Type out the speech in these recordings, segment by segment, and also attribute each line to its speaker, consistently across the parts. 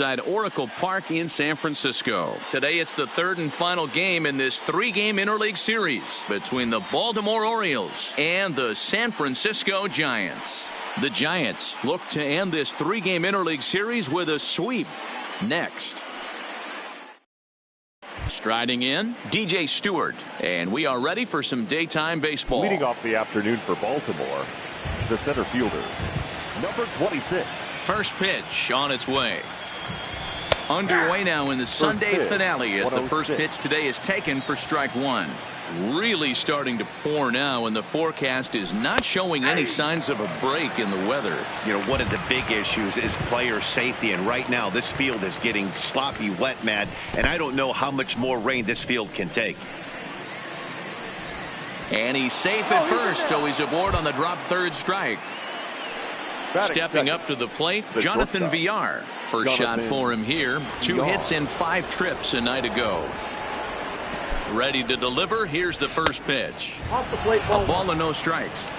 Speaker 1: At Oracle Park in San Francisco. Today it's the third and final game in this three-game interleague series between the Baltimore Orioles and the San Francisco Giants. The Giants look to end this three-game interleague series with a sweep. Next. Striding in, DJ Stewart, and we are ready for some daytime baseball.
Speaker 2: Leading off the afternoon for Baltimore, the center fielder, number 26.
Speaker 1: First pitch on its way. Underway now in the Sunday finale as the first pitch today is taken for strike one. Really starting to pour now, and the forecast is not showing any signs of a break in the weather.
Speaker 3: You know, one of the big issues is player safety, and right now this field is getting sloppy wet, Matt, and I don't know how much more rain this field can take.
Speaker 1: And he's safe at first, so he's aboard on the drop third strike. Stepping up to the plate, Jonathan Villar. First shot for him here. 2 hits and 5 trips a night ago. Ready to deliver. Here's the first pitch.
Speaker 4: Off the plate,
Speaker 1: a ball and no strikes.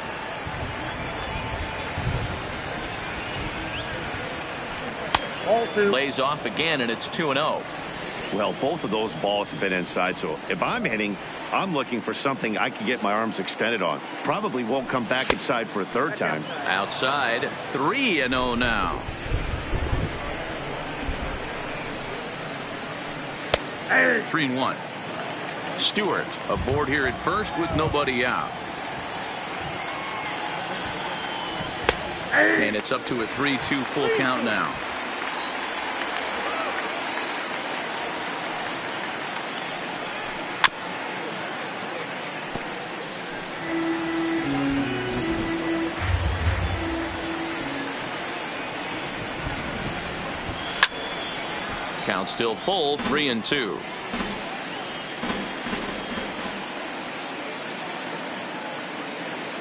Speaker 1: Lays off again, and it's 2-0.
Speaker 3: Well, both of those balls have been inside, so if I'm hitting, I'm looking for something I can get my arms extended on. Probably won't come back inside for a third time.
Speaker 1: Outside, 3-0 now.
Speaker 4: Hey.
Speaker 1: 3-1. Stewart aboard here at first with nobody out.
Speaker 4: Hey.
Speaker 1: And it's up to a 3-2 full count now. Count still full, 3-2.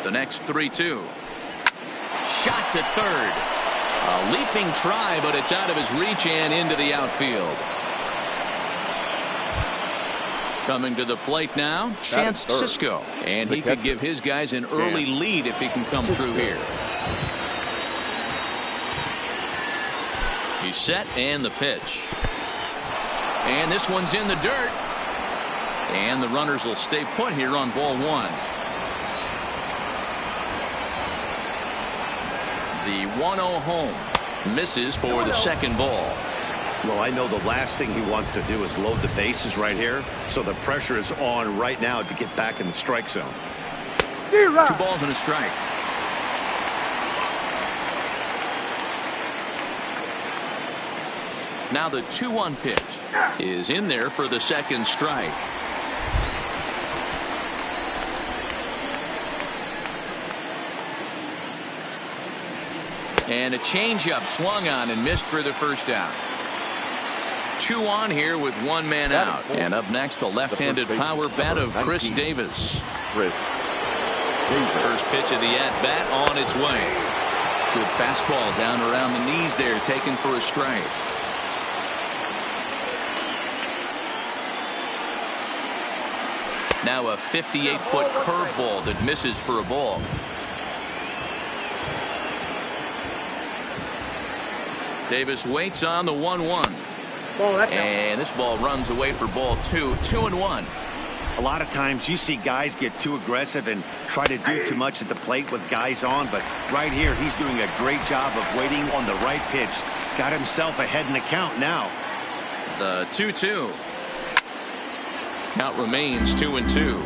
Speaker 1: The next 3-2. Shot to third. A leaping try, but it's out of his reach and into the outfield. Coming to the plate now, Chance Sisco. And he could give his guys an early lead if he can come through here. He's set, and the pitch. And this one's in the dirt. And the runners will stay put here on ball one. The 1-0 home. Misses for the second ball.
Speaker 3: Well, I know the last thing he wants to do is load the bases right here. So the pressure is on right now to get back in the strike zone.
Speaker 1: 2 balls and a strike. Now the 2-1 pitch is in there for the second strike. And a changeup swung on and missed for the first out. 2 on here with 1 man out. And up next, the left-handed power bat of Chris Davis. First pitch of the at-bat on its way. Good fastball down around the knees there, taken for a strike. Now a 58-foot curveball that misses for a ball. Davis waits on the 1-1. And this ball runs away for ball 2. 2-1.
Speaker 3: A lot of times you see guys get too aggressive and try to do too much at the plate with guys on, but right here he's doing a great job of waiting on the right pitch. Got himself ahead in the count now.
Speaker 1: The 2-2. Count remains 2-2.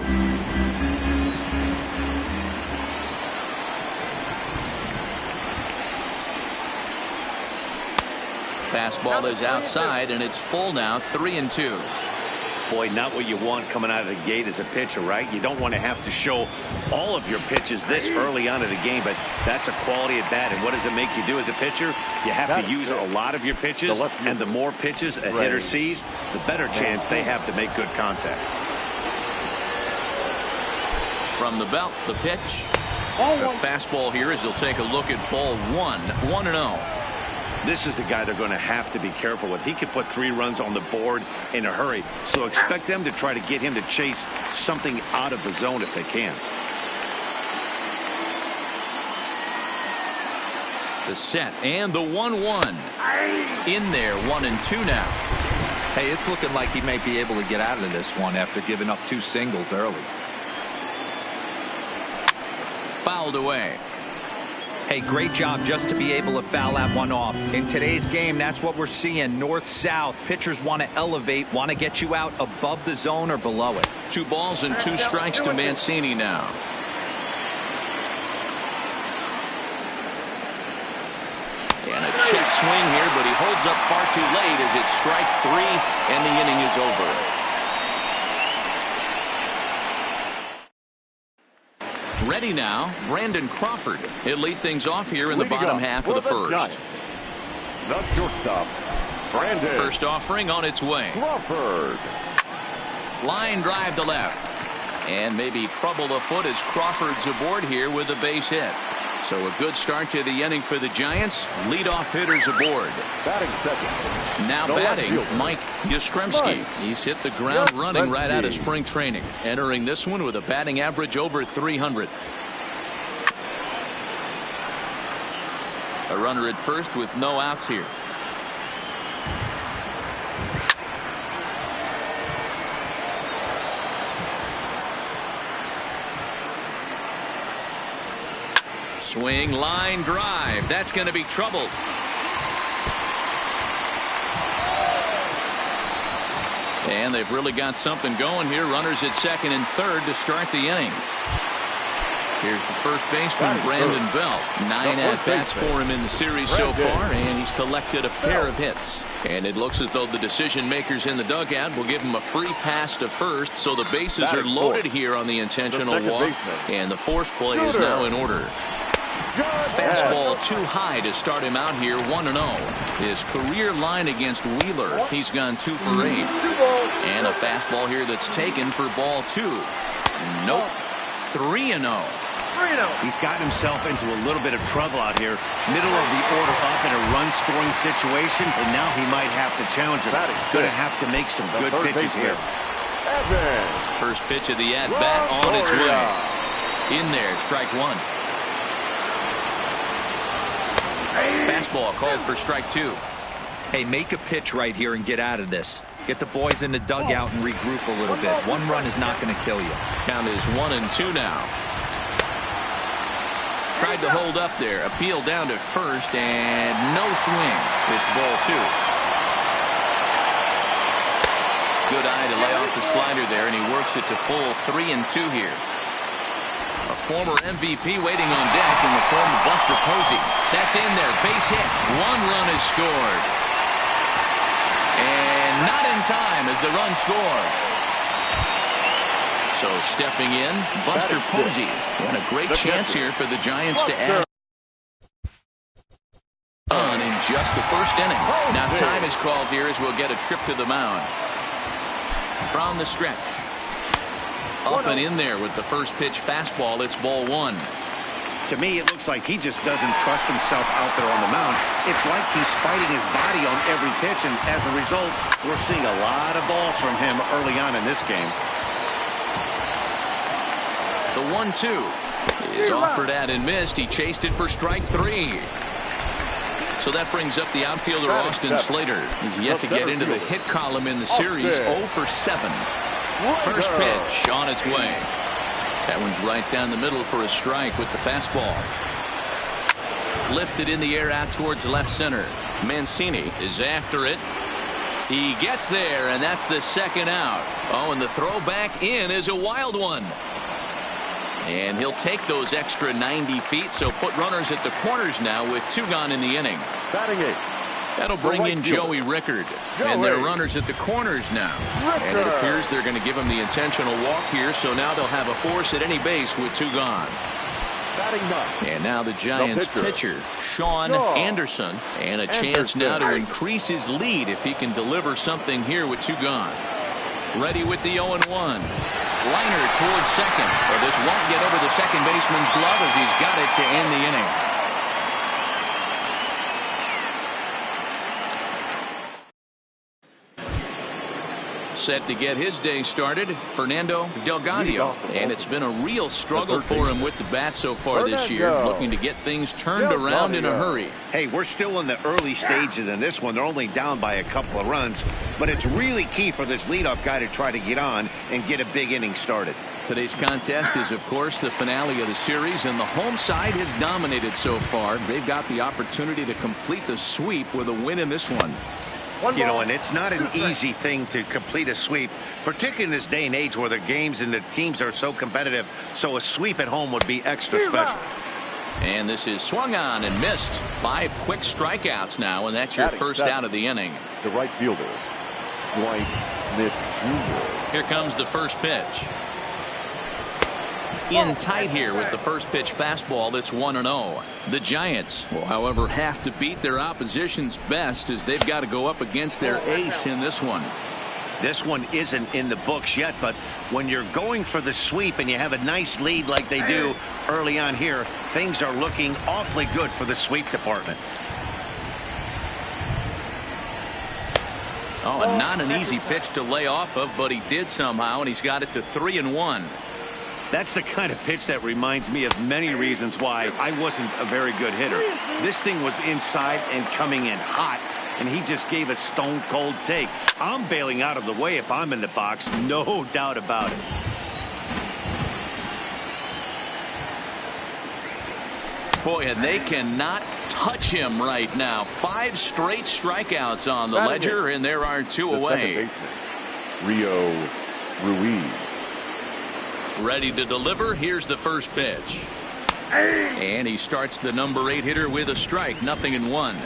Speaker 1: Fastball is outside, and it's full now, 3-2.
Speaker 3: Boy, not what you want coming out of the gate as a pitcher, right? You don't want to have to show all of your pitches this early on in the game, but that's a quality at bat. And what does it make you do as a pitcher? You have to use a lot of your pitches, and the more pitches a hitter sees, the better chance they have to make good contact.
Speaker 1: From the belt, the pitch. A fastball here as they'll take a look at ball 1. 1-0.
Speaker 3: This is the guy they're going to have to be careful with. He could put 3 runs on the board in a hurry. So expect them to try to get him to chase something out of the zone if they can.
Speaker 1: The set and the 1-1. In there, 1-2 now.
Speaker 5: Hey, it's looking like he may be able to get out of this one after giving up 2 singles early.
Speaker 1: Fouled away.
Speaker 5: Hey, great job just to be able to foul that one off. In today's game, that's what we're seeing. North-south. Pitchers want to elevate, want to get you out above the zone or below it.
Speaker 1: 2 balls and 2 strikes to Mancini now. And a check swing here, but he holds up far too late as it's strike 3 and the inning is over. Ready now, Brandon Crawford. He'll lead things off here in the bottom half of the first.
Speaker 2: The shortstop, Brandon.
Speaker 1: First offering on its way.
Speaker 2: Crawford.
Speaker 1: Line drive to left. And maybe trouble afoot as Crawford's aboard here with a base hit. So a good start to the inning for the Giants. Leadoff hitters aboard.
Speaker 2: Batting second.
Speaker 1: Now batting, Mike Yastrzemski. He's hit the ground running right out of spring training. Entering this one with a batting average over 300. A runner at first with no outs here. Swing, line drive. That's going to be trouble. And they've really got something going here. Runners at second and third to start the inning. Here's the first baseman, Brandon Belt. 9 at-bats for him in the series so far, and he's collected a pair of hits. And it looks as though the decision makers in the dugout will give him a free pass to first, so the bases are loaded here on the intentional walk, and the force play is now in order. Fastball too high to start him out here. 1-0. His career line against Wheeler, he's gone 2 for 8. And a fastball here that's taken for ball 2. Nope. 3-0.
Speaker 3: He's got himself into a little bit of trouble out here. Middle of the order up in a run-scoring situation, and now he might have to challenge him. Going to have to make some good pitches here.
Speaker 1: First pitch of the at-bat on its way. In there, strike 1. Fastball called for strike 2.
Speaker 5: Hey, make a pitch right here and get out of this. Get the boys in the dugout and regroup a little bit. 1 run is not going to kill you.
Speaker 1: Count is 1-2 now. Tried to hold up there. Appeal down to first and no swing. It's ball 2. Good eye to lay off the slider there, and he works it to full 3-2 here. A former MVP waiting on deck in the form of Buster Posey. That's in there. Base hit. 1 run is scored. And not in time as the run scores. So stepping in, Buster Posey. And a great chance here for the Giants to add on in just the first inning. Now time is called here as we'll get a trip to the mound. From the stretch. Up and in there with the first pitch fastball. It's ball 1.
Speaker 3: To me, it looks like he just doesn't trust himself out there on the mound. It's like he's fighting his body on every pitch, and as a result, we're seeing a lot of balls from him early on in this game.
Speaker 1: The 1-2 is offered at and missed. He chased it for strike 3. So that brings up the outfielder Austin Slater. He's yet to get into the hit column in the series. 0 for 7. First pitch on its way. That one's right down the middle for a strike with the fastball. Lifted in the air out towards left center. Mancini is after it. He gets there, and that's the second out. Oh, and the throw back in is a wild one. And he'll take those extra 90 feet, so put runners at the corners now with 2 gone in the inning.
Speaker 2: Batting 8.
Speaker 1: That'll bring in Joey Rickard. And they're runners at the corners now. And it appears they're going to give him the intentional walk here, so now they'll have a force at any base with 2 gone. And now the Giants pitcher, Sean Anderson. And a chance now to increase his lead if he can deliver something here with 2 gone. Ready with the 0-1. Liner towards second. But this won't get over the second baseman's glove as he's got it to end the inning. Set to get his day started, Fernando Delgado. And it's been a real struggle for him with the bat so far this year, looking to get things turned around in a hurry.
Speaker 3: Hey, we're still in the early stages in this one. They're only down by a couple of runs, but it's really key for this leadoff guy to try to get on and get a big inning started.
Speaker 1: Today's contest is, of course, the finale of the series, and the home side has dominated so far. They've got the opportunity to complete the sweep with a win in this one.
Speaker 3: You know, and it's not an easy thing to complete a sweep, particularly in this day and age where the games and the teams are so competitive. So a sweep at home would be extra special.
Speaker 1: And this is swung on and missed. 5 quick strikeouts now, and that's your first out of the inning.
Speaker 2: The right fielder, Dwight Smith Jr.
Speaker 1: Here comes the first pitch. In tight here with the first pitch fastball. That's 1-0. The Giants will, however, have to beat their opposition's best, as they've got to go up against their ace in this one.
Speaker 3: This one isn't in the books yet, but when you're going for the sweep and you have a nice lead like they do early on here, things are looking awfully good for the sweep department.
Speaker 1: Oh, and not an easy pitch to lay off of, but he did somehow, and he's got it to 3-1.
Speaker 3: That's the kind of pitch that reminds me of many reasons why I wasn't a very good hitter. This thing was inside and coming in hot, and he just gave a stone cold take. I'm bailing out of the way if I'm in the box, no doubt about it.
Speaker 1: Boy, and they cannot touch him right now. 5 straight strikeouts on the ledger, and there are 2 away.
Speaker 2: Rio Ruiz.
Speaker 1: Ready to deliver. Here's the first pitch. And he starts the number 8 hitter with a strike. 0-1.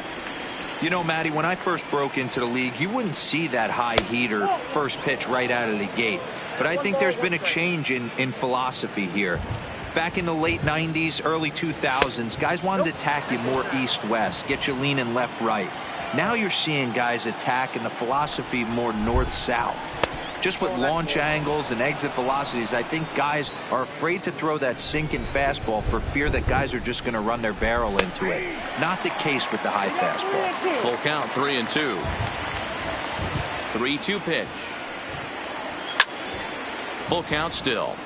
Speaker 5: You know, Matty, when I first broke into the league, you wouldn't see that high heater first pitch right out of the gate. But I think there's been a change in philosophy here. Back in the late 90s, early 2000s, guys wanted to attack you more east-west, get you leaning left-right. Now you're seeing guys attack in the philosophy more north-south. Just with launch angles and exit velocities, I think guys are afraid to throw that sinking fastball for fear that guys are just going to run their barrel into it. Not the case with the high fastball.
Speaker 1: Full count, 3-2. 3-2 pitch. Full count still.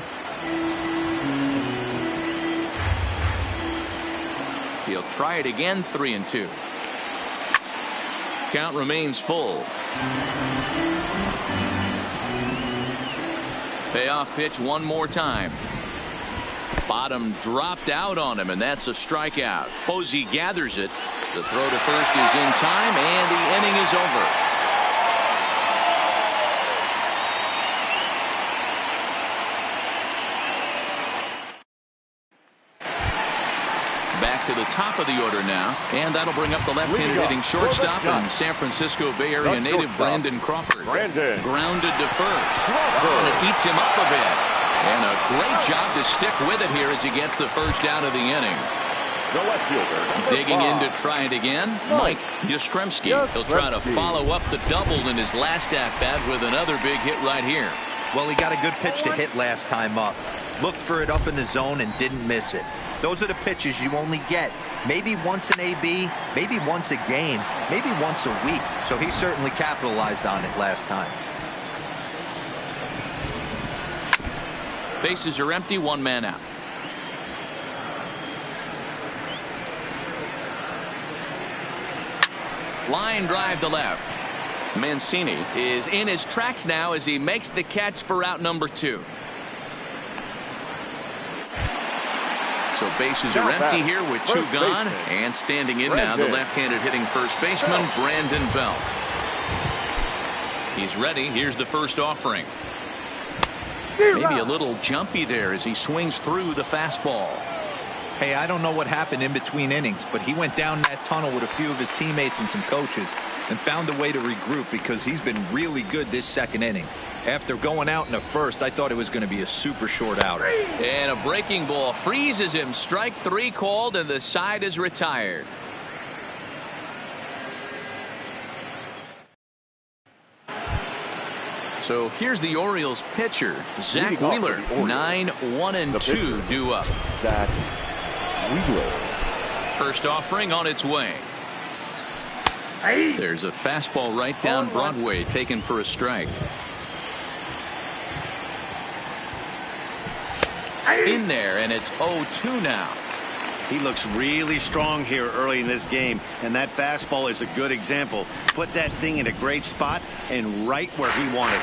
Speaker 1: He'll try it again. 3-2. Count remains full. Payoff pitch one more time. Bottom dropped out on him, and that's a strikeout. Posey gathers it. The throw to first is in time, and the inning is over. Back to the top of the order now, and that'll bring up the left-handed hitting shortstop and San Francisco Bay Area native Brandon Crawford. Grounded to first, and it eats him up a bit. And a great job to stick with it here as he gets the first out of the inning.
Speaker 2: The left fielder.
Speaker 1: Digging in to try it again, Mike Yastrzemski. He'll try to follow up the double in his last at-bat with another big hit right here.
Speaker 5: Well, he got a good pitch to hit last time up. Looked for it up in the zone and didn't miss it. Those are the pitches you only get maybe once an AB, maybe once a game, maybe once a week. So he certainly capitalized on it last time.
Speaker 1: Bases are empty, 1 man out. Line drive to left. Mancini is in his tracks now as he makes the catch for out number 2. So bases are empty here with 2 gone, and standing in now the left-handed hitting first baseman Brandon Belt. He's ready. Here's the first offering. Maybe a little jumpy there as he swings through the fastball.
Speaker 5: Hey, I don't know what happened in between innings, but he went down that tunnel with a few of his teammates and some coaches and found a way to regroup because he's been really good this second inning. After going out in the first, I thought it was going to be a super short outer.
Speaker 1: And a breaking ball freezes him. Strike 3 called, and the side is retired. So here's the Orioles pitcher, Zach Wheeler. 9-1-2 due up.
Speaker 2: Zach Wheeler.
Speaker 1: First offering on its way. There's a fastball right down Broadway taken for a strike. In there, and it's 0-2 now.
Speaker 3: He looks really strong here early in this game, and that fastball is a good example. Put that thing in a great spot and right where he wanted
Speaker 1: it.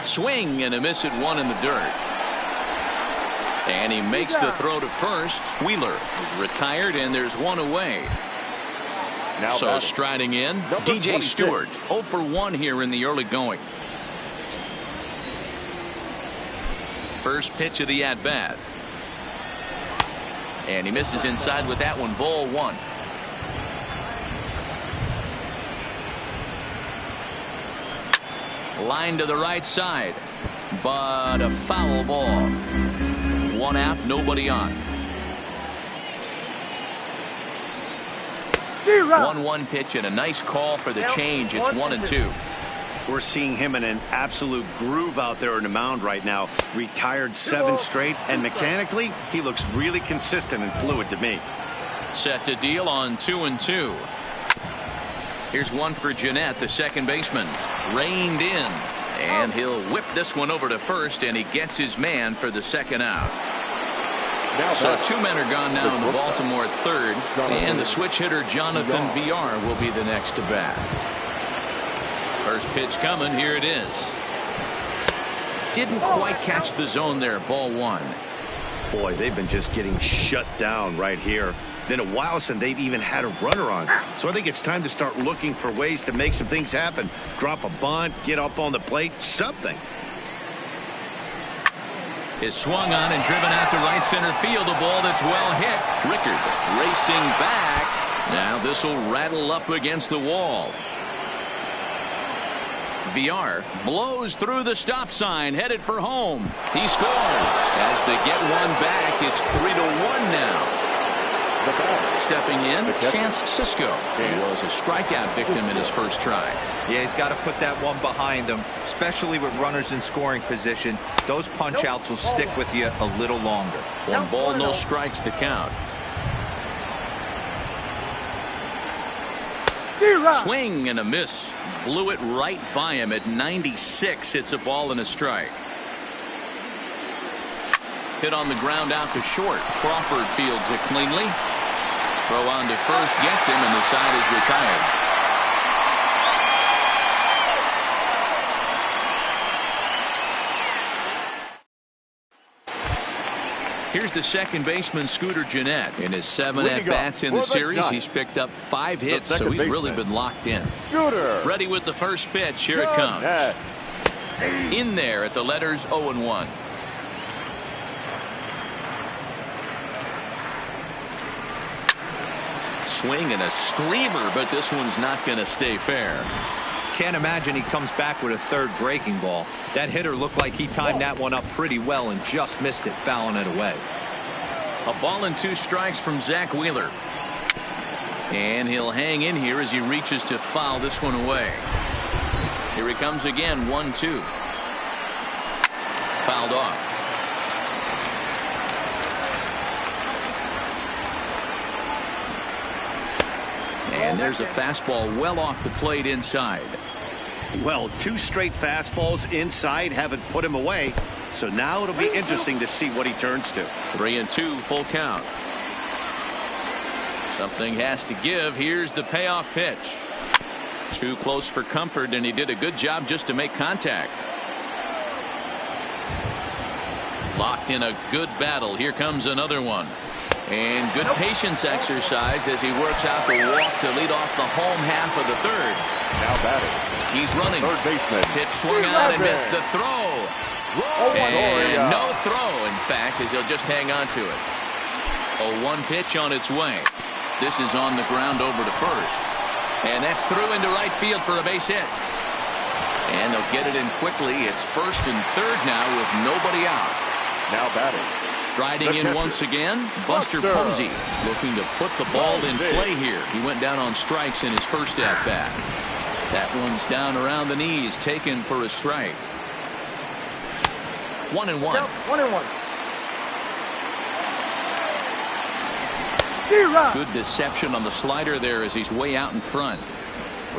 Speaker 1: Swing and a miss at one in the dirt. And he makes the throw to first. Wheeler is retired, and there's one away.
Speaker 2: Now
Speaker 1: so
Speaker 2: batting,
Speaker 1: striding in,
Speaker 2: number
Speaker 1: DJ
Speaker 2: 26.
Speaker 1: Stewart, 0 for 1 here in the early going. First pitch of the at-bat. And he misses inside with that one. Ball 1. Line to the right side, but a foul ball. 1 out, nobody on. 1-1 pitch and a nice call for the change. It's 1-2.
Speaker 3: We're seeing him in an absolute groove out there on the mound right now. Retired 7 straight, and mechanically he looks really consistent and fluid to me.
Speaker 1: Set to deal on 2-2. Here's one for Jeanette, the second baseman. Reined in, and he'll whip this one over to first, and he gets his man for the second out. So 2 men are gone now in the Baltimore third, and the switch hitter Jonathan VR will be the next to bat. First pitch coming. Here it is. Didn't quite catch the zone there. Ball 1.
Speaker 3: Boy, they've been just getting shut down right here. Been a while since they've even had a runner on. So I think it's time to start looking for ways to make some things happen. Drop a bunt, get up on the plate, something.
Speaker 1: Is swung on and driven out to right center field. A ball that's well hit. Rickard racing back. Now this will rattle up against the wall. VR blows through the stop sign, headed for home. He scores. As they get one back, it's 3-1 now. Stepping in, Chance Sisco. He was a strikeout victim in his first try.
Speaker 5: Yeah, he's got to put that one behind him, especially with runners in scoring position. Those punch outs will stick with you a little longer.
Speaker 1: 1 ball, no strikes, the count. Swing and a miss. Blew it right by him at 96. It's a ball and a strike. Hit on the ground out to short. Crawford fields it cleanly. Throw on to first, gets him, and the side is retired. Here's the second baseman, Scooter Jeanette. In his 7 at-bats in the series, he's picked up 5 hits, so he's really been locked in.
Speaker 2: Scooter.
Speaker 1: Ready with the first pitch. Here it comes. In there at the letters 0-1. Swing and a screamer, but this one's not going to stay fair.
Speaker 5: Can't imagine he comes back with a third breaking ball. That hitter looked like he timed that one up pretty well and just missed it, fouling it away.
Speaker 1: A ball and 2 strikes from Zach Wheeler. And he'll hang in here as he reaches to foul this one away. Here he comes again, 1-2. Fouled off. And there's a fastball well off the plate inside.
Speaker 3: Well, 2 straight fastballs inside haven't put him away. So now it'll be interesting to see what he turns to.
Speaker 1: 3-2, full count. Something has to give. Here's the payoff pitch. Too close for comfort, and he did a good job just to make contact. Locked in a good battle. Here comes another one. And good patience exercised as he works out the walk to lead off the home half of the third.
Speaker 2: Now batting.
Speaker 1: He's running.
Speaker 2: Third baseman.
Speaker 1: Pitch swung out and missed the throw. And no throw, in fact, as he'll just hang on to it. A 1 pitch on its way. This is on the ground over to first. And that's through into right field for a base hit. And they'll get it in quickly. It's first and third now with nobody out.
Speaker 2: Now batting.
Speaker 1: Striding in once again, Buster Posey, looking to put the ball in play here. He went down on strikes in his first at-bat. That one's down around the knees, taken for a strike. 1-1.
Speaker 4: 1-1.
Speaker 1: Good deception on the slider there as he's way out in front.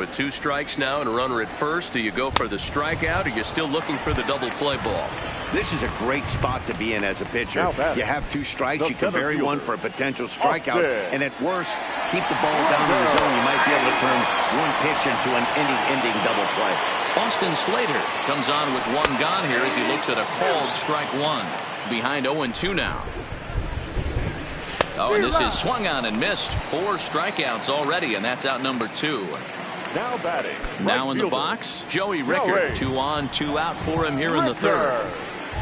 Speaker 1: With 2 strikes now and a runner at first, do you go for the strikeout, or are you still looking for the double play ball?
Speaker 3: This is a great spot to be in as a pitcher. You have 2 strikes, you can bury one for a potential strikeout, and at worst, keep the ball down in the zone. You might be able to turn one pitch into an inning-ending double play.
Speaker 1: Austin Slater comes on with 1 gone here as he looks at a called strike 1. Behind 0-2 now. Oh, and this is swung on and missed. 4 strikeouts already, and that's out number 2.
Speaker 2: Now batting.
Speaker 1: Now in the box, Joey Rickard. 2 on, 2 out for him here in the 3rd.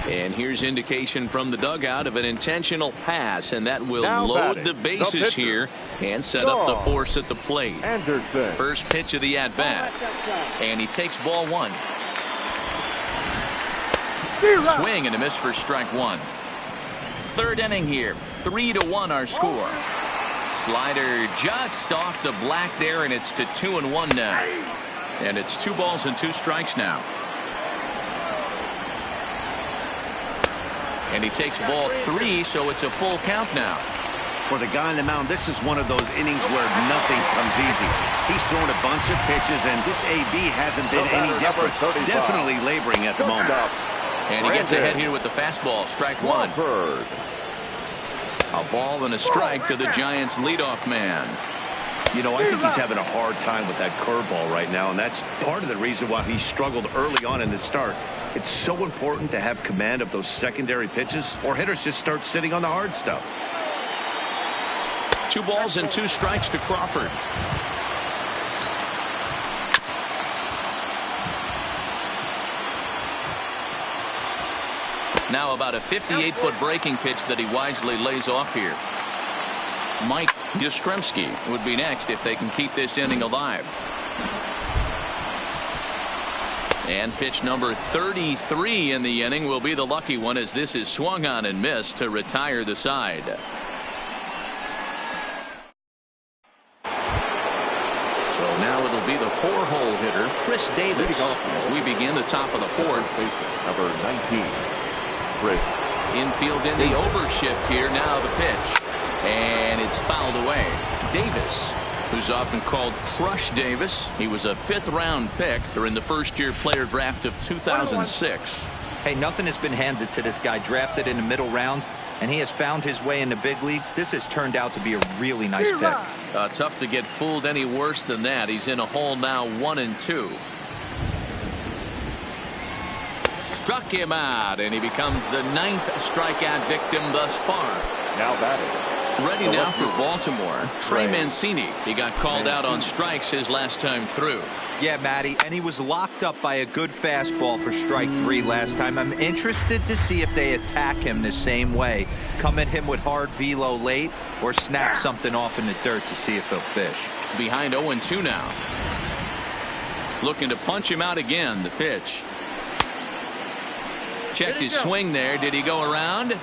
Speaker 1: And here's indication from the dugout of an intentional pass, and that will load the bases here and set up the force at the plate.
Speaker 2: Anderson.
Speaker 1: First pitch of the at-bat. And he takes ball 1. Swing and a miss for strike 1. 3rd inning here. 3-1 our score. Slider just off the black there, and it's to 2-1 now. And it's 2 balls and 2 strikes now. And he takes ball 3, so it's a full count now.
Speaker 3: For the guy on the mound, this is one of those innings where nothing comes easy. He's thrown a bunch of pitches, and this AB hasn't been any different. Definitely laboring at the moment.
Speaker 1: And he gets ahead here with the fastball. Strike 1. A ball and a strike to the Giants leadoff man.
Speaker 3: You know, I think he's having a hard time with that curveball right now, and that's part of the reason why he struggled early on in the start. It's so important to have command of those secondary pitches, or hitters just start sitting on the hard stuff.
Speaker 1: 2 balls and 2 strikes to Crawford. Now about a 58-foot breaking pitch that he wisely lays off here. Mike Yastrzemski would be next if they can keep this inning alive. And pitch number 33 in the inning will be the lucky one, as this is swung on and missed to retire the side. So now it'll be the 4-hole hitter, Chris Davis, as we begin the top of the 4th.
Speaker 2: Number 19. Chris.
Speaker 1: Infield in the overshift here. Now the pitch. And it's fouled away. Davis, who's often called Crush Davis. He was a 5th-round pick during the first-year player draft of 2006.
Speaker 5: Hey, nothing has been handed to this guy. Drafted in the middle rounds, and he has found his way in the big leagues. This has turned out to be a really nice pick.
Speaker 1: Tough to get fooled any worse than that. He's in a hole now, 1-2. Struck him out, and he becomes the 9th strikeout victim thus far.
Speaker 2: Now batting.
Speaker 1: Ready now for Baltimore, Trey Mancini. He got called out on strikes his last time through.
Speaker 5: Yeah, Matty, and he was locked up by a good fastball for strike 3 last time. I'm interested to see if they attack him the same way. Come at him with hard velo late, or snap something off in the dirt to see if he'll fish.
Speaker 1: Behind 0-2 now. Looking to punch him out again. The pitch. Checked his swing there. Did he go around?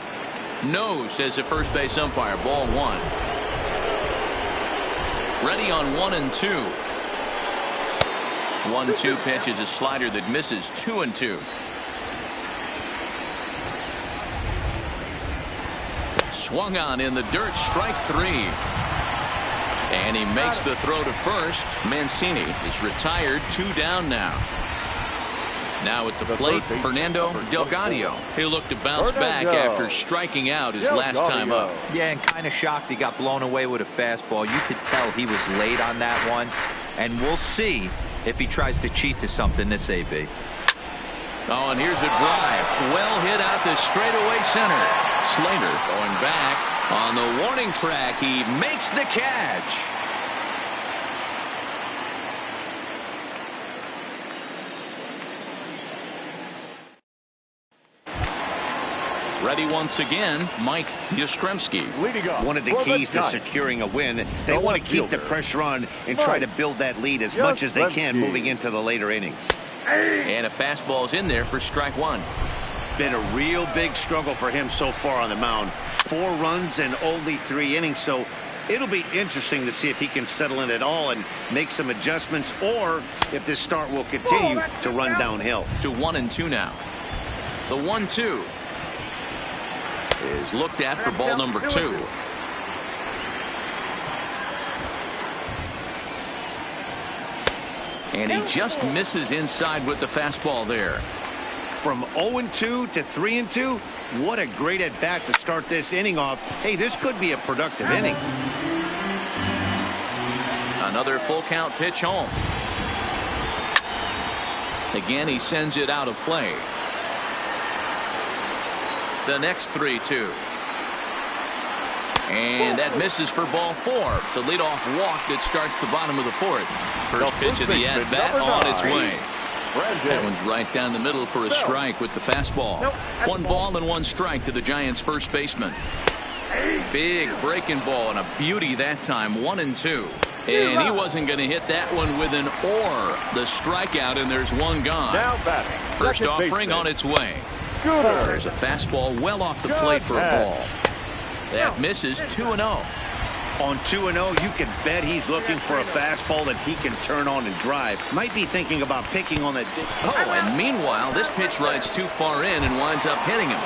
Speaker 1: No, says the first base umpire. Ball 1. Ready on 1-2. 1-2 pitch is a slider that misses. 2-2. Swung on in the dirt. Strike 3. And he makes the throw to first. Mancini is retired. 2 down now. Now at the plate, Fernando Delgado. He'll look to bounce back after striking out his last time up.
Speaker 5: Yeah, and kind of shocked he got blown away with a fastball. You could tell he was late on that one. And we'll see if he tries to cheat to something this AB.
Speaker 1: Oh, and here's a drive. Well hit out to straightaway center. Slater going back on the warning track. He makes the catch. Ready once again, Mike Yastrzemski.
Speaker 3: One of the keys to securing a win, they want to keep the pressure on and try to build that lead as much as they can moving into the later innings.
Speaker 1: And a fastball's in there for strike 1.
Speaker 3: Been a real big struggle for him so far on the mound. 4 runs in only 3 innings, so it'll be interesting to see if he can settle in at all and make some adjustments, or if this start will continue to run downhill.
Speaker 1: To 1-2 now. The 1-2 is looked at for ball number 2. And he just misses inside with the fastball there.
Speaker 3: From 0-2 to 3-2, what a great at bat to start this inning off. Hey, this could be a productive inning.
Speaker 1: Another full count pitch home. Again, he sends it out of play. The next 3-2. And that misses for ball 4. It's a leadoff walk that starts the bottom of the 4th. First pitch of the at-bat on its way. That one's right down the middle for a strike with the fastball. 1 ball and 1 strike to the Giants' first baseman. Big breaking ball and a beauty that time. 1-2. And he wasn't going to hit that one with an or. The strikeout, and there's 1 gone.
Speaker 2: Now batting.
Speaker 1: First offering on its way. There's a fastball well off the plate for a ball. That misses. 2-0.
Speaker 3: On 2-0, you can bet he's looking for a fastball that he can turn on and drive. Might be thinking about picking on that.
Speaker 1: Oh, and meanwhile, this pitch rides too far in and winds up hitting him.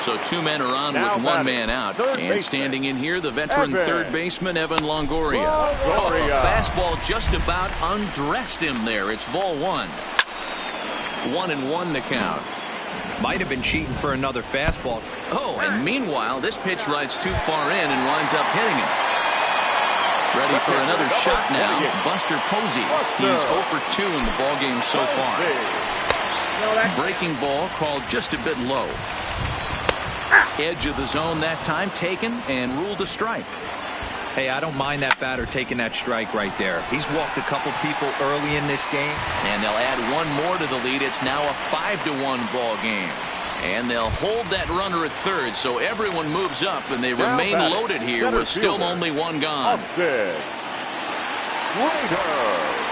Speaker 1: So 2 men are on with 1 man out. And standing in here, the veteran third baseman, Evan Longoria. Oh, the fastball just about undressed him there. It's ball 1. 1-1 to count.
Speaker 5: Might have been cheating for another fastball.
Speaker 1: Oh, and meanwhile, this pitch rides too far in and winds up hitting him. Ready for another shot now, Buster Posey. He's 0 for 2 in the ballgame so far. Breaking ball called just a bit low. Edge of the zone that time taken and ruled a strike.
Speaker 5: Hey, I don't mind that batter taking that strike right there. He's walked a couple people early in this game.
Speaker 1: And they'll add 1 more to the lead. It's now a 5-1 ball game. And they'll hold that runner at third, so everyone moves up, and they remain loaded here with still only 1 gone.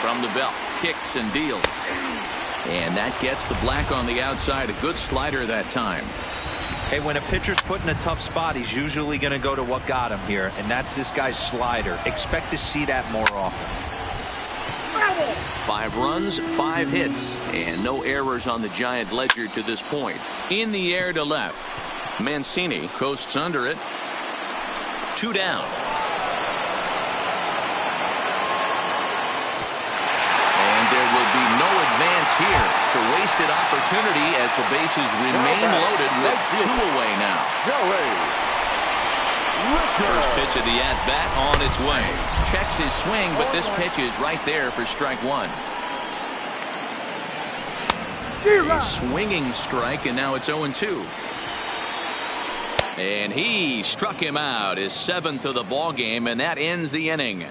Speaker 1: From the belt, kicks and deals. And that gets the black on the outside. A good slider that time.
Speaker 5: Hey, when a pitcher's put in a tough spot, he's usually going to go to what got him here, and that's this guy's slider. Expect to see that more often.
Speaker 1: 5 runs, 5 hits, and no errors on the Giant ledger to this point. In the air to left. Mancini coasts under it. 2 down. And there will be no advance here. It's a wasted opportunity as the bases remain loaded with 2 away now. First pitch of the at-bat on its way. Checks his swing, but this pitch is right there for strike 1. A swinging strike, and now it's 0-2. And he struck him out, his 7th of the ball game, and that ends the inning.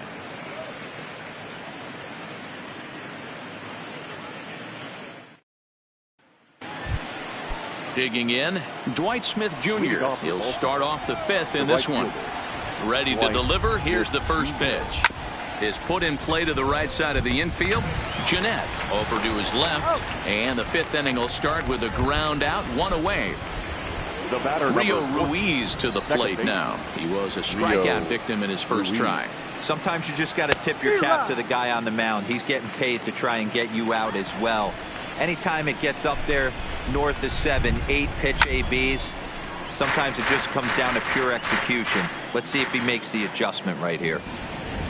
Speaker 1: Digging in, Dwight Smith Jr. He'll start off the 5th in this one. Ready to deliver. Here's the first pitch. Is put in play to the right side of the infield. Jeanette over to his left. And the 5th inning will start with a ground out, 1 away. Rio Ruiz to the plate now. He was a strikeout victim in his first try.
Speaker 5: Sometimes you just got to tip your cap to the guy on the mound. He's getting paid to try and get you out as well. Anytime it gets up there north of 7, 8 pitch ABs, sometimes it just comes down to pure execution. Let's see if he makes the adjustment right here.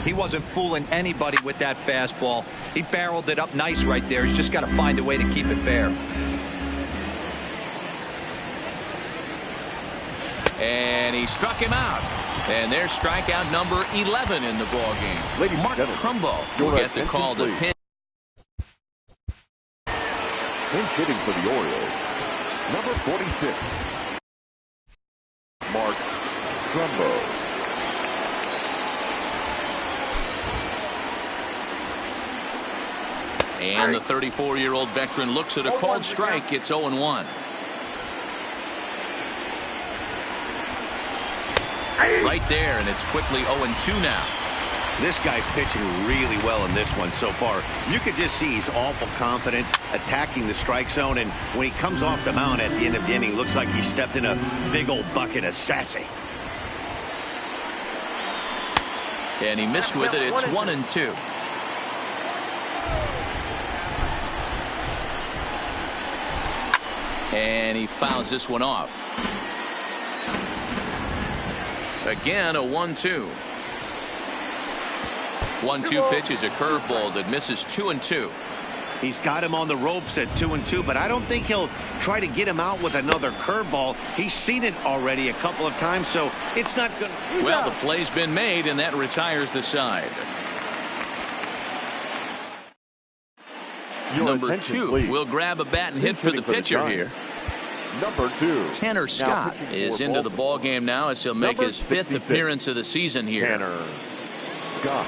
Speaker 5: He wasn't fooling anybody with that fastball. He barreled it up nice right there. He's just got to find a way to keep it fair.
Speaker 1: And he struck him out. And there's strikeout number 11 in the ballgame. Mark Trumbo will get the call to pinch.
Speaker 2: Pinch hitting for the Orioles, number 46, Mark Trumbo.
Speaker 1: And the 34-year-old veteran looks at a called strike. It's 0-1. Right there, and it's quickly 0-2 now.
Speaker 3: This guy's pitching really well in this one so far. You could just see he's awful confident attacking the strike zone, and when he comes off the mound at the end of the inning, looks like he stepped in a big old bucket of sassy.
Speaker 1: And he missed with it. It's 1-2. And he fouls this one off. Again, a 1-2. 1-2 pitch is a curveball that misses 2-2.
Speaker 3: He's got him on the ropes at 2-2, but I don't think he'll try to get him out with another curveball. He's seen it already a couple of times, so it's not good.
Speaker 1: Well, the play's been made, and that retires the side. Number 2 will grab a bat and hit for the pitcher here.
Speaker 2: Number 2.
Speaker 1: Tanner Scott is into the ball game now as he'll make his 5th appearance of the season here.
Speaker 2: Tanner Scott.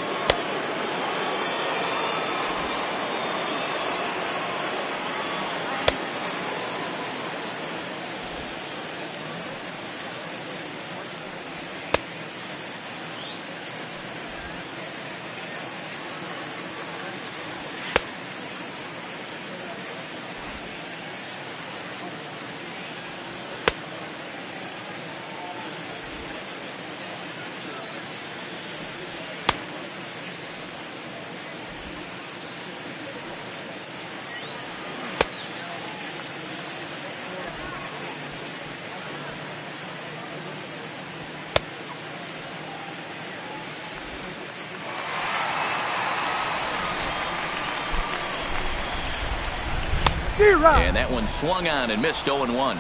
Speaker 1: And that one swung on and missed 0-1.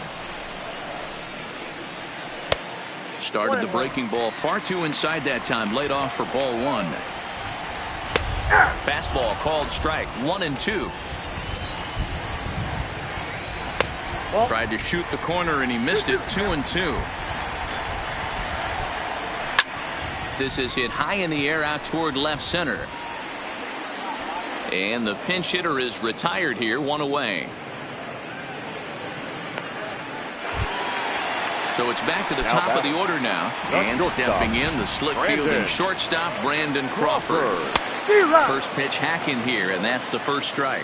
Speaker 1: Started the breaking ball far too inside that time. Laid off for ball 1. Fastball called strike. 1-2. Tried to shoot the corner and he missed it. 2-2. This is hit high in the air out toward left center. And the pinch hitter is retired here. 1 away. So it's back to the top of the order now. And stepping in, the slick fielding shortstop, Brandon Crawford. First pitch hacking here, and that's the first strike.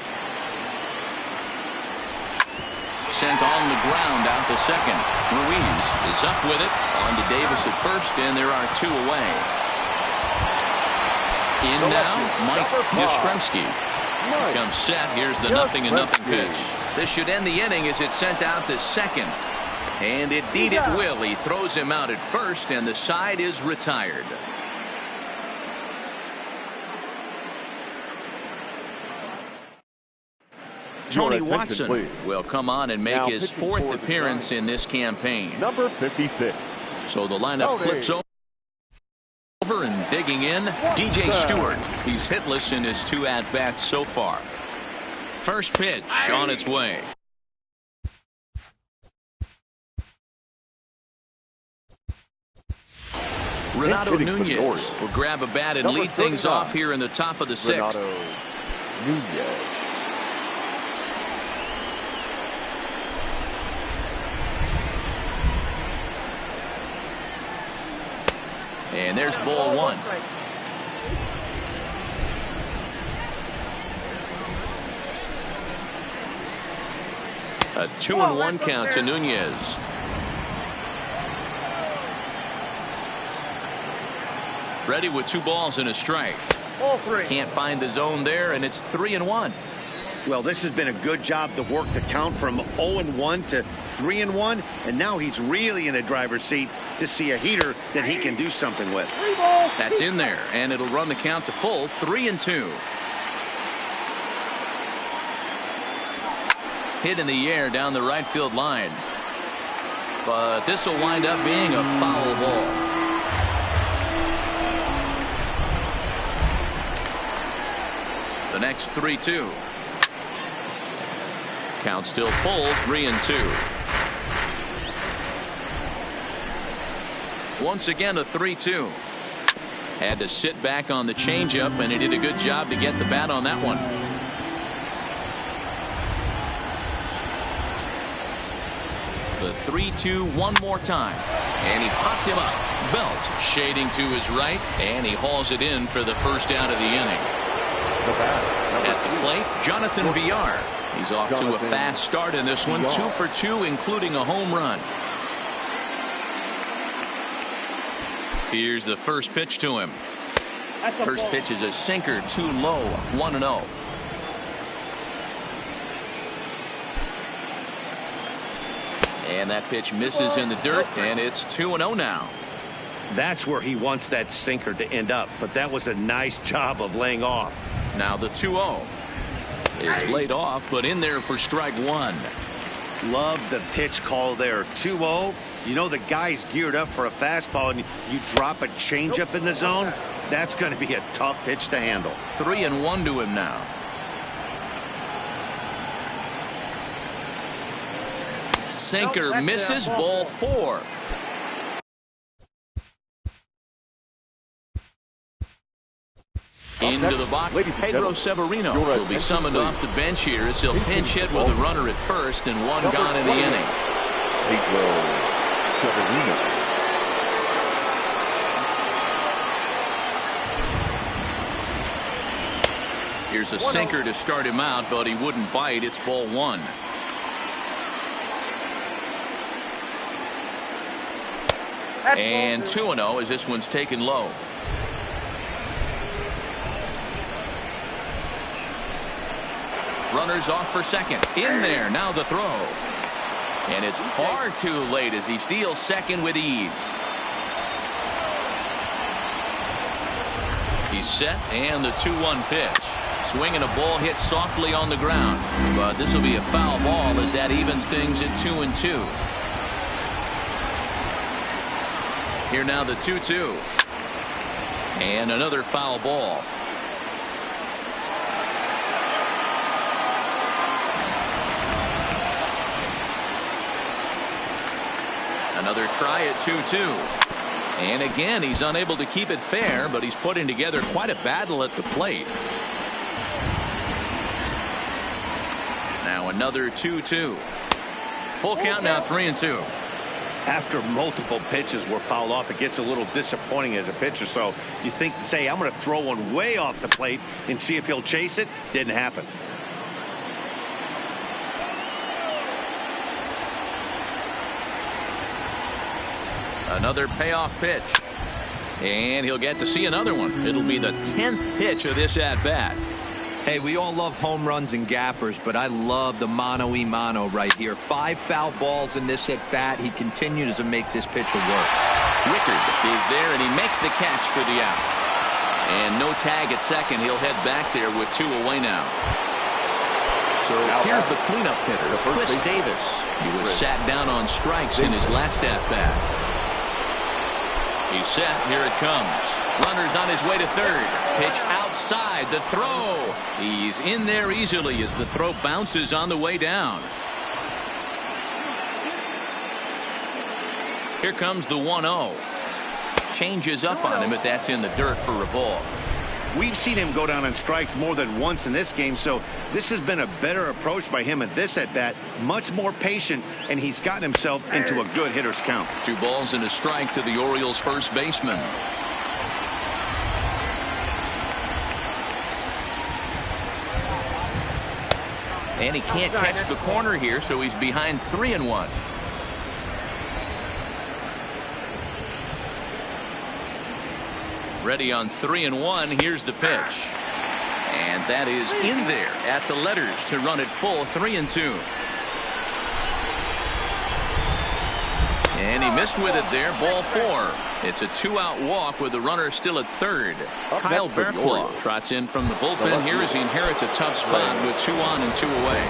Speaker 1: Sent on the ground out to second. Ruiz is up with it. On to Davis at first, and there are 2 away. In now, Mike Yastrzemski. Comes set. Here's the 0-0 pitch. This should end the inning as it's sent out to second. And indeed it will. He throws him out at first, and the side is retired. Tony Watson will come on and make his 4th appearance in this campaign.
Speaker 2: Number 56.
Speaker 1: So the lineup flips over and digging in, DJ Stewart. He's hitless in his 2 at-bats so far. First pitch on its way. Renato Nunez will grab a bat and lead things off here in the top of the 6th.
Speaker 2: Nunez.
Speaker 1: And there's ball 1. A 2-1 count to Nunez. Ready with 2 balls and a strike. Can't find the zone there, and it's 3-1.
Speaker 3: Well, this has been a good job to work the count from 0-1 to 3-1, and now he's really in the driver's seat to see a heater that he can do something with.
Speaker 1: That's in there, and it'll run the count to full. 3-2. Hit in the air down the right field line, but this will wind up being a foul ball. The next 3-2. Count still full. 3-2. Once again a 3-2. Had to sit back on the changeup, and he did a good job to get the bat on that one. The 3-2 one more time, and he popped him up. Belt shading to his right, and he hauls it in for the first out of the inning. At the plate, Jonathan Villar. He's off to a fast start in this one. 2 for 2, including a home run. Here's the first pitch to him. First pitch is a sinker, too low. 1-0. And that pitch misses in the dirt, and it's 2-0 now.
Speaker 3: That's where he wants that sinker to end up, but that was a nice job of laying off.
Speaker 1: Now the 2-0 is laid off, but in there for strike one.
Speaker 3: Love the pitch call there. 2-0. You know the guy's geared up for a fastball, and you drop a changeup in the zone. That's going to be a tough pitch to handle.
Speaker 1: 3-1 to him now. Sinker misses, ball 4. Into the box, Pedro Severino will be summoned off the bench here as he'll pinch hit with a runner at first and one gone in the inning.
Speaker 2: Pedro Severino.
Speaker 1: Here's a sinker to start him out, but he wouldn't bite. It's ball 1. And 2-0 as this one's taken low. Runners off for second. In there. Now the throw. And it's far too late as he steals second with ease. He's set, and the 2-1 pitch. Swinging a ball hit softly on the ground. But this will be a foul ball as that evens things at 2-2. Here now the 2-2. And another foul ball. Another try at 2-2. And again, he's unable to keep it fair, but he's putting together quite a battle at the plate. Now another 2-2. Full count now, 3-2.
Speaker 3: After multiple pitches were fouled off, it gets a little disappointing as a pitcher. So you think, say, I'm going to throw one way off the plate and see if he'll chase it. Didn't happen.
Speaker 1: Another payoff pitch. And he'll get to see another one. It'll be the 10th pitch of this at-bat.
Speaker 5: Hey, we all love home runs and gappers, but I love the mano-y-mano right here. 5 foul balls in this at-bat. He continues to make this pitcher work.
Speaker 1: Rickard is there, and he makes the catch for the out. And no tag at second. He'll head back there with 2 away now. So here's the cleanup hitter, Chris Davis. He was sat down on strikes in his last at-bat. He's set. Here it comes. Runner's on his way to third. Pitch outside. The throw. He's in there easily as the throw bounces on the way down. Here comes the 1-0. Changes up on him, but that's in the dirt for a ball.
Speaker 3: We've seen him go down on strikes more than once in this game, so this has been a better approach by him at this at-bat. Much more patient, and he's gotten himself into a good hitter's count.
Speaker 1: 2 balls and a strike to the Orioles first baseman. And he can't catch the corner here, so he's behind 3-1. Ready on 3-1. Here's the pitch. And that is in there at the letters to run it full 3-2. And he missed with it there. Ball 4. It's a 2-out walk with the runner still at third. Kyle Barklaw trots in from the bullpen here as he inherits a tough spot with 2 on and 2 away.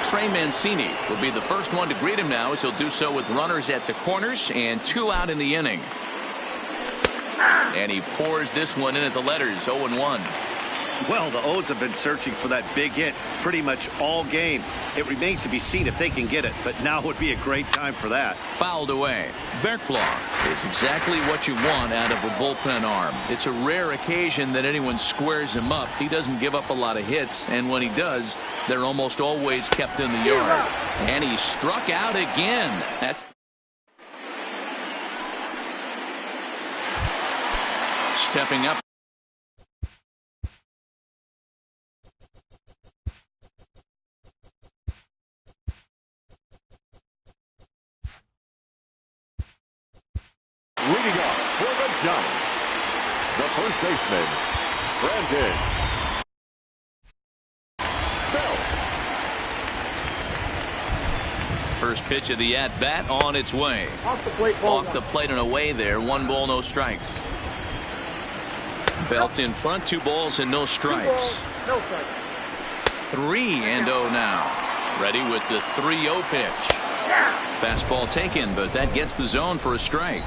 Speaker 1: Trey Mancini will be the first one to greet him now as he'll do so with runners at the corners and 2 out in the inning. And he pours this one in at the letters, 0-1.
Speaker 3: Well, the O's have been searching for that big hit pretty much all game. It remains to be seen if they can get it, but now would be a great time for that.
Speaker 1: Fouled away. Barklaw is exactly what you want out of a bullpen arm. It's a rare occasion that anyone squares him up. He doesn't give up a lot of hits, and when he does, they're almost always kept in the yard. And he struck out again. That's stepping up.
Speaker 2: Leading off for the Giants, the first baseman, Brandon Belt.
Speaker 1: first pitch of the at-bat on its way.
Speaker 4: Off the plate, ball
Speaker 1: Off the plate and away there. 1 ball, no strikes. Belt in front, 2 balls and no strikes.
Speaker 4: No strikes.
Speaker 1: 3-0 now. Ready with the 3-0 pitch. Fastball taken, but that gets the zone for a strike.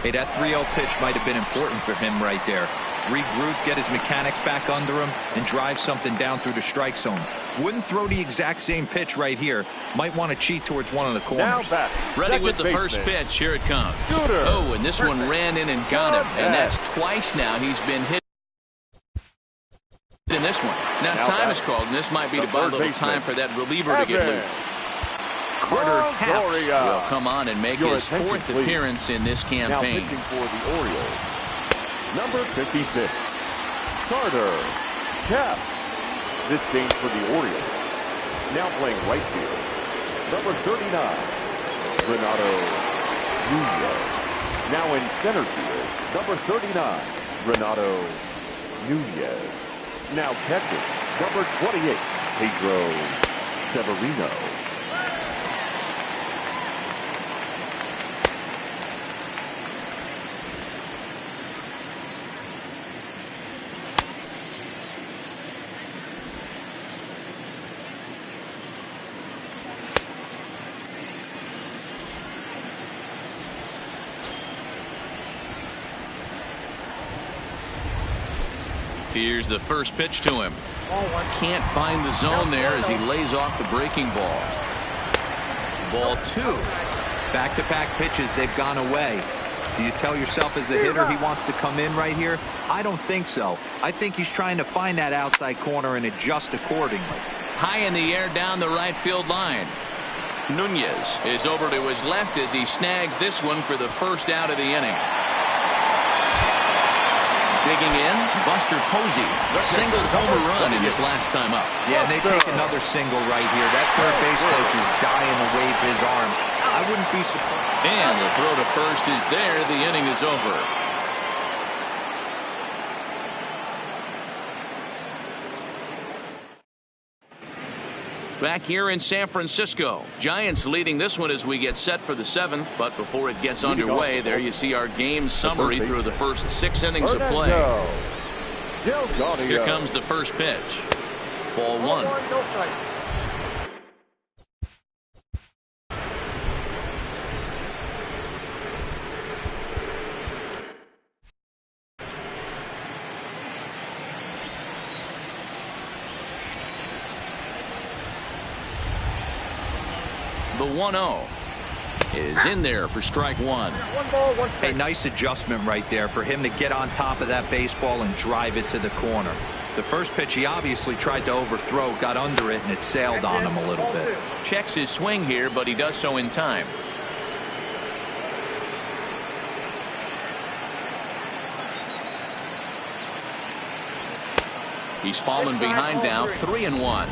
Speaker 5: Hey, that 3-0 pitch might have been important for him right there. Regroup, get his mechanics back under him, and drive something down through the strike zone. Wouldn't throw the exact same pitch right here. Might want to cheat towards one of the corners.
Speaker 1: Ready with the first pitch. Here it comes. Oh, and this one ran in and got him. And that's twice now he's been hit in this one. Now time is called, and this might be to buy a little time for that reliever to get loose. Carter Happs will come on and make his 4th appearance in this campaign.
Speaker 2: Now pitching for the Orioles, number 56, Carter Happs. This game for the Orioles. Now playing right field, number 39, Renato Nunez. Now in center field, number 39, Renato Nunez. Now catching, number 28, Pedro Severino.
Speaker 1: Here's the first pitch to him. Can't find the zone there as he lays off the breaking ball. Ball 2.
Speaker 5: Back-to-back pitches, they've gone away. Do you tell yourself as a hitter he wants to come in right here? I don't think so. I think he's trying to find that outside corner and adjust accordingly.
Speaker 1: High in the air down the right field line. Nunez is over to his left as he snags this one for the first out of the inning. Digging in, Buster Posey singled home run in his last time up.
Speaker 5: Yeah, and they take another single right here. That third base coach is dying to wave his arms. I wouldn't be surprised.
Speaker 1: And the throw to first is there. The inning is over. Back here in San Francisco, Giants leading this one as we get set for the 7th. But before it gets underway, there you see our game summary through the first 6 innings of play. Here comes the first pitch. Ball 1. The 1-0 is in there for strike 1.
Speaker 5: A nice adjustment right there for him to get on top of that baseball and drive it to the corner. The first pitch he obviously tried to overthrow, got under it, and it sailed on him a little bit.
Speaker 1: Checks his swing here, but he does so in time. He's fallen behind now, 3-1.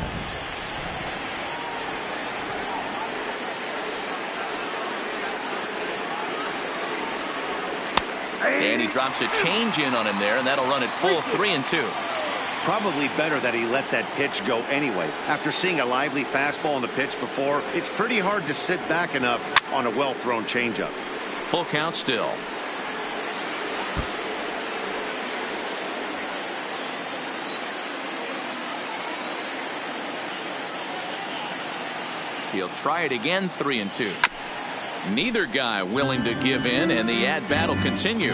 Speaker 1: And he drops a change in on him there, and that'll run it full 3-2.
Speaker 3: Probably better that he let that pitch go anyway. After seeing a lively fastball on the pitch before, it's pretty hard to sit back enough on a well-thrown changeup.
Speaker 1: Full count still. He'll try it again, 3-2. Neither guy willing to give in, and the at-bat will continue.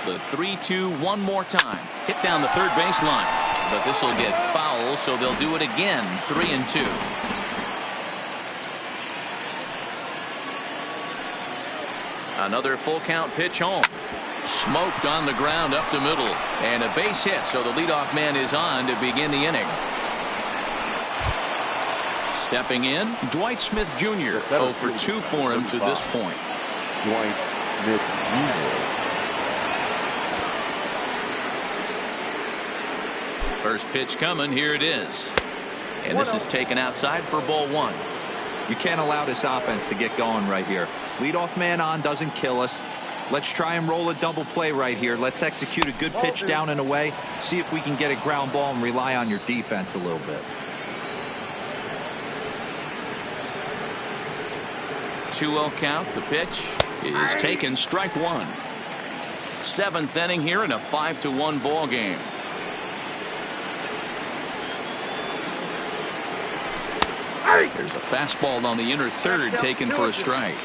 Speaker 1: The 3-2 one more time. Hit down the third baseline. But this will get foul, so they'll do it again, 3-2. Another full count pitch home. Smoked on the ground up the middle. And a base hit, so the leadoff man is on to begin the inning. Stepping in, Dwight Smith Jr. 0 for 2 for him to this point.
Speaker 2: Dwight Smith Jr.
Speaker 1: First pitch coming, here it is. And this is taken outside for ball 1.
Speaker 5: You can't allow this offense to get going right here. Leadoff man on doesn't kill us. Let's try and roll a double play right here. Let's execute a good pitch down and away. See if we can get a ground ball and rely on your defense a little bit.
Speaker 1: 2-0 count. The pitch is taken, strike one. 7th inning here in a 5-1 ball game. There's a fastball on the inner third taken for a strike.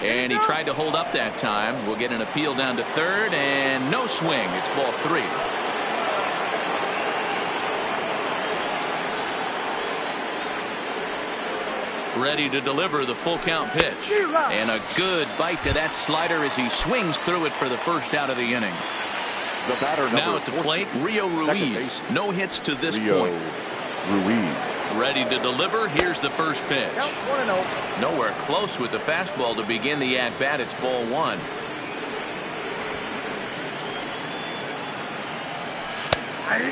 Speaker 1: And he tried to hold up that time. We'll get an appeal down to third, and no swing. It's ball 3. Ready to deliver the full count pitch. And a good bite to that slider as he swings through it for the first out of the inning.
Speaker 2: The batter
Speaker 1: now at the plate, Rio Ruiz. No hits to this point.
Speaker 2: Ruiz.
Speaker 1: Ready to deliver. Here's the first pitch. Nowhere close with the fastball to begin the at-bat. It's ball 1.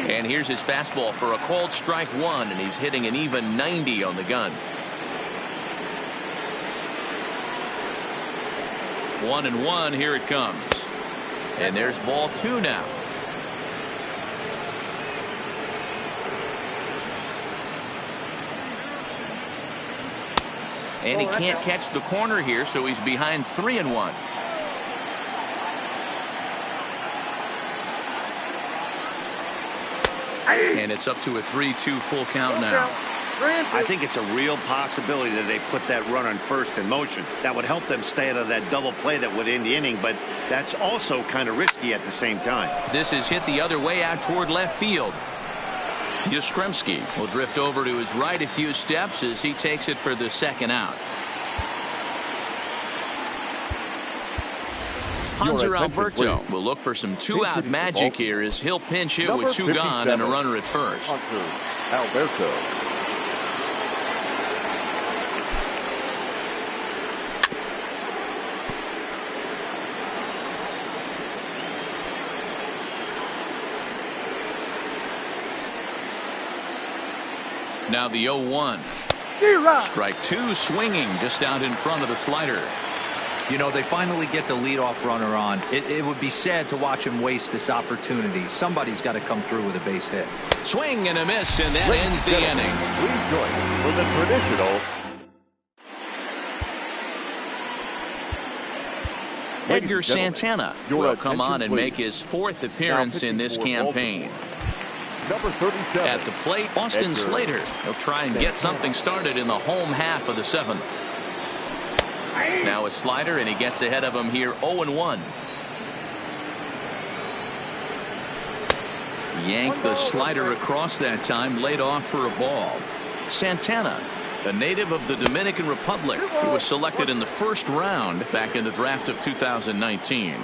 Speaker 1: And here's his fastball for a called strike 1, and he's hitting an even 90 on the gun. 1-1. Here it comes. And there's ball 2 now. And he can't catch the corner here, so he's behind 3-1. And it's up to a 3-2 full count now.
Speaker 3: I think it's a real possibility that they put that run on first in motion. That would help them stay out of that double play that would end the inning, but that's also kind of risky at the same time.
Speaker 1: This is hit the other way out toward left field. Yastrzemski will drift over to his right a few steps as he takes it for the second out. Hanser Alberto will look for some 2-out magic here as he'll pinch hit with 2 gone and a runner at first.
Speaker 2: Hanser Alberto.
Speaker 1: Now the 0-1. Strike 2, swinging just out in front of the slider.
Speaker 5: You know, they finally get the leadoff runner on. It would be sad to watch him waste this opportunity. Somebody's got to come through with a base hit.
Speaker 1: Swing and a miss, and that ends the inning.
Speaker 2: Please join for the traditional.
Speaker 1: Edgar Santana will come on and make his 4th appearance in this campaign.
Speaker 2: Number 37.
Speaker 1: At the plate, Austin Slater. He'll try and get something started in the home half of the 7th. Now a slider, and he gets ahead of him here. 0-1. Yanked the slider across that time, laid off for a ball. Santana, a native of the Dominican Republic, who was selected in the 1st round back in the draft of 2019.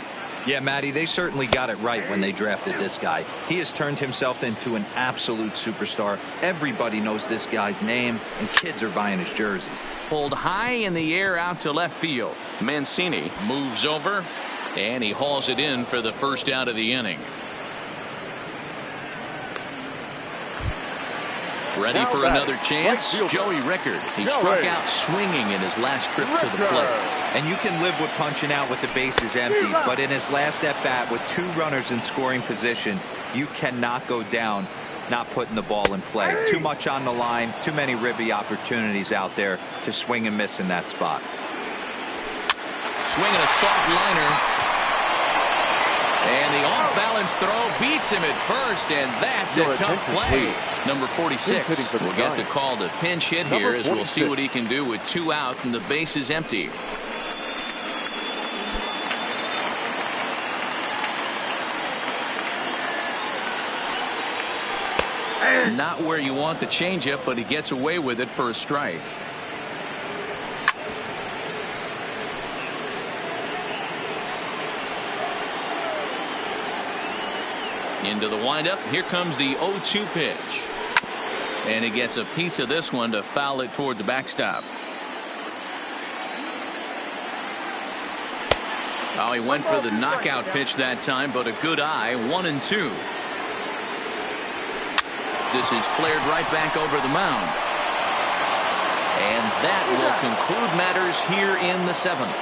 Speaker 5: Yeah, Matty, they certainly got it right when they drafted this guy. He has turned himself into an absolute superstar. Everybody knows this guy's name, and kids are buying his jerseys.
Speaker 1: Pulled high in the air out to left field. Mancini moves over, and he hauls it in for the first out of the inning. Ready for another chance? Joey Rickard. He struck out swinging in his last trip to the plate.
Speaker 5: And you can live with punching out with the bases empty, but in his last at-bat with 2 runners in scoring position, you cannot go down not putting the ball in play. Too much on the line, too many ribby opportunities out there to swing and miss in that spot.
Speaker 1: Swinging a soft liner. And the off-balance throw beats him at first, and that's a tough play. Number 46 will get the call to pinch hit here as we'll see what he can do with 2 out and the base is empty. Not where you want the changeup, but he gets away with it for a strike. Into the windup. Here comes the 0-2 pitch. And he gets a piece of this one to foul it toward the backstop. Oh, he went for the knockout pitch that time, but a good eye. 1-2. This is flared right back over the mound. And that will conclude matters here in the 7th.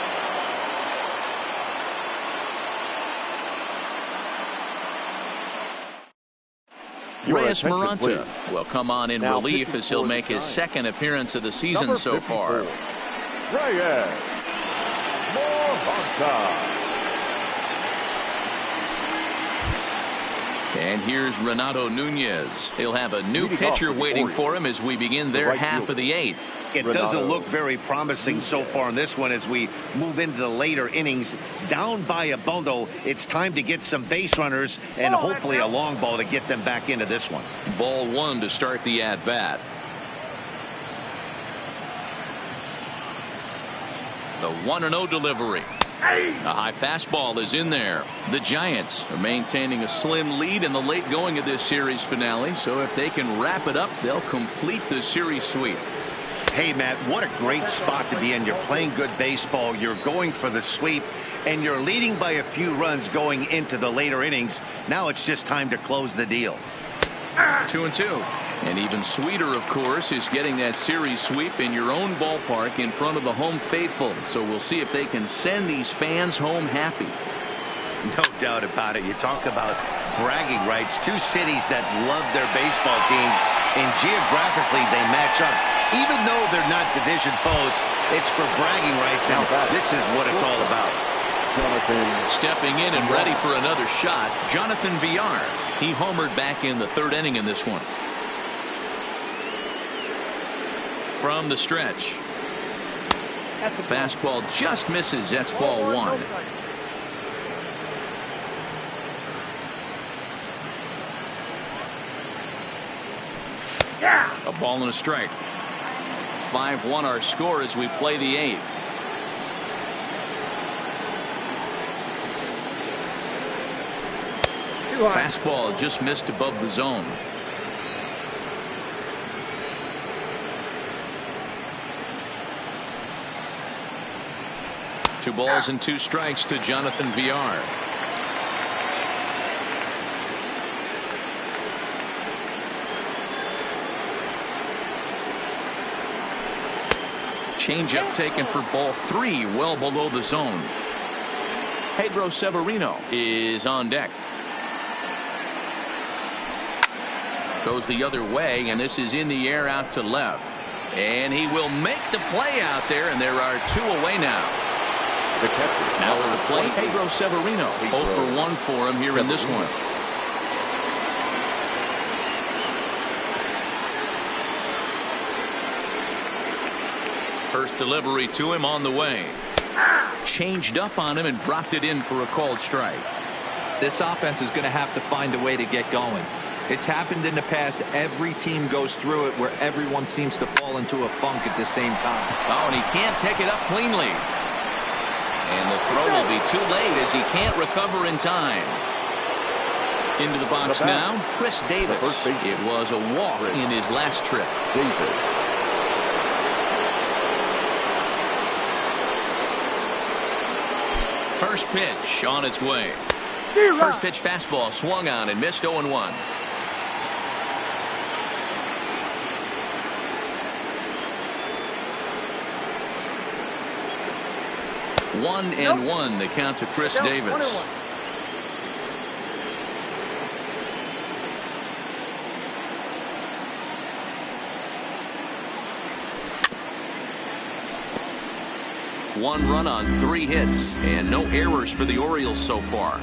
Speaker 1: Reyes Maranta will come on in relief as he'll make his 2nd appearance of the season so far.
Speaker 2: Reyes Maranta.
Speaker 1: And here's Renato Nunez. He'll have a new pitcher waiting for him as we begin their half of the 8th.
Speaker 3: It doesn't look very promising so far in this one as we move into the later innings. Down by a bundle, it's time to get some base runners and hopefully a long ball to get them back into this one.
Speaker 1: Ball 1 to start the at-bat. The 1-0 delivery. A high fastball is in there. The Giants are maintaining a slim lead in the late going of this series finale, so if they can wrap it up, they'll complete the series sweep.
Speaker 3: Hey, Matt, what a great spot to be in. You're playing good baseball. You're going for the sweep, and you're leading by a few runs going into the later innings. Now it's just time to close the deal.
Speaker 1: 2-2. And even sweeter, of course, is getting that series sweep in your own ballpark in front of the home faithful. So we'll see if they can send these fans home happy.
Speaker 3: No doubt about it. You talk about bragging rights. Two cities that love their baseball teams, and geographically they match up. Even though they're not division foes, it's for bragging rights, and this is what it's all about.
Speaker 1: Stepping in and ready for another shot, Jonathan Villar. He homered back in the 3rd inning in this one. From the stretch. Fastball just misses. That's ball 1. A ball and a strike. 5-1 our score as we play the 8th. Fastball just missed above the zone. Two balls and 2 strikes to Jonathan Villar. Changeup taken for ball 3, well below the zone. Pedro Severino is on deck. Goes the other way, and this is in the air out to left. And he will make the play out there, and there are 2 away now.
Speaker 2: The catcher.
Speaker 1: Now at the plate, Pedro Severino. 0 for 1 for him here in this one. First delivery to him on the way. Changed up on him and dropped it in for a called strike.
Speaker 5: This offense is going to have to find a way to get going. It's happened in the past. Every team goes through it where everyone seems to fall into a funk at the same time.
Speaker 1: Oh, and he can't pick it up cleanly. And the throw will be too late as he can't recover in time. Into the box now, Chris Davis. It was a walk in his last trip. First pitch on its way. First pitch fastball swung on and missed. 0-1. One and one, the count to Chris Davis. One run on 3 hits and no errors for the Orioles so far.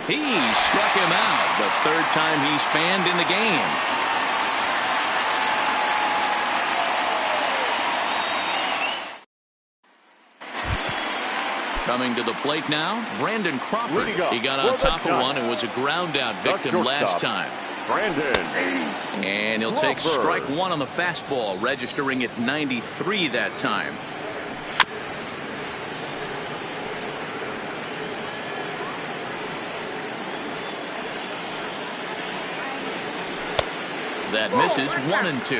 Speaker 1: He struck him out the 3rd time he's fanned in the game. Coming to the plate now, Brandon Crawford. He got on top of one and was a ground out victim last time.
Speaker 2: Brandon.
Speaker 1: And he'll take strike 1 on the fastball, registering at 93 that time. That misses 1-2.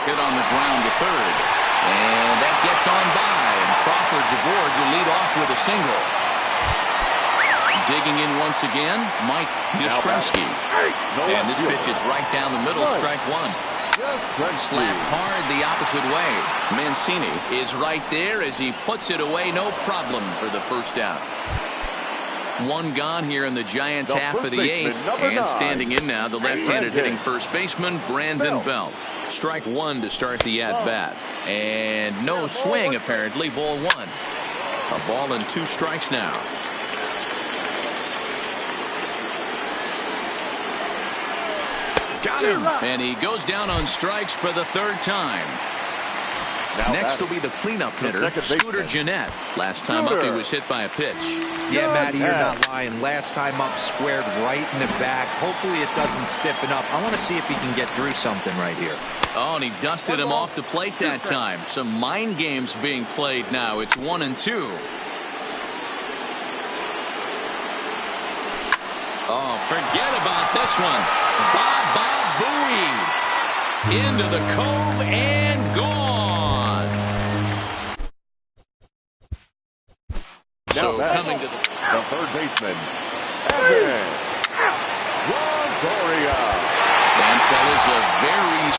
Speaker 1: Hit on the ground to third. And that gets on by. And Crawford's aboard to lead off with a single. Digging in once again, Mike Yastrzemski. And this pitch is right down the middle, strike one. Slapped hard the opposite way. Mancini is right there as he puts it away, no problem for the first out. One gone here in the Giants' half of the eighth. And standing in now, the left-handed hitting first baseman, Brandon Belt. Strike one to start the at-bat. And no swing, apparently, ball one. A ball and 2 strikes now. Got him. And he goes down on strikes for the 3rd time. Next will be the cleanup hitter, Scooter Gennett. Last time up, he was hit by a pitch.
Speaker 5: Yeah, Matty, you're not lying. Last time up, squared right in the back. Hopefully it doesn't stiffen up. I want to see if he can get through something right here.
Speaker 1: Oh, and he dusted him off the plate that time. Some mind games being played now. It's 1-2. Oh, forget about this one. Baba Booey into the cove and gone. So coming to
Speaker 2: the third baseman, Evan Longoria.
Speaker 1: And fellas, a very